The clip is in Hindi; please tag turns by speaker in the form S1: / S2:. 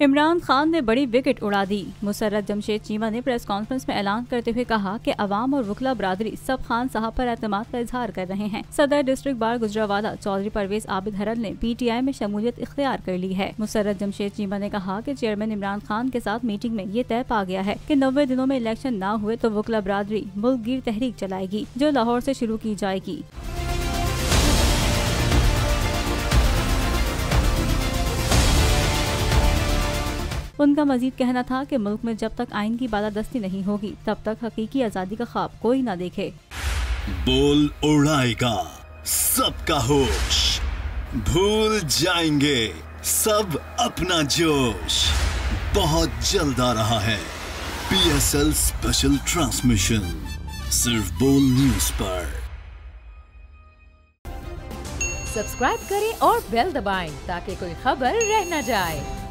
S1: इमरान खान ने बड़ी विकेट उड़ा दी। मुसर्रत जमशेद चीमा ने प्रेस कॉन्फ्रेंस में ऐलान करते हुए कहा कि अवाम और वकला बरादरी सब खान साहब पर एतमाद का इजहार कर रहे हैं। सदर डिस्ट्रिक्ट बार गुजरावाला चौधरी परवेज आबिद हरल ने PTI में शमूलियत इख्तियार कर ली है। मुसर्रत जमशेद चीमा ने कहा कि चेयरमैन इमरान खान के साथ मीटिंग में ये तय पा गया है कि 90 दिनों में इलेक्शन न हुए तो वकला बरादरी मुल्क गिर तहरीक चलाएगी, जो लाहौर से शुरू की जाएगी। उनका मजीद कहना था कि मुल्क में जब तक आइन की बालादस्ती नहीं होगी तब तक हकीकी आजादी का ख्वाब कोई न देखे।
S2: बोल उड़ाएगा सबका होश, भूल जाएंगे सब अपना जोश। बहुत जल्द आ रहा है PSL स्पेशल ट्रांसमिशन, सिर्फ बोल न्यूज पर।
S3: सब्सक्राइब करें और बेल दबाएं ताकि कोई खबर रह न जाए।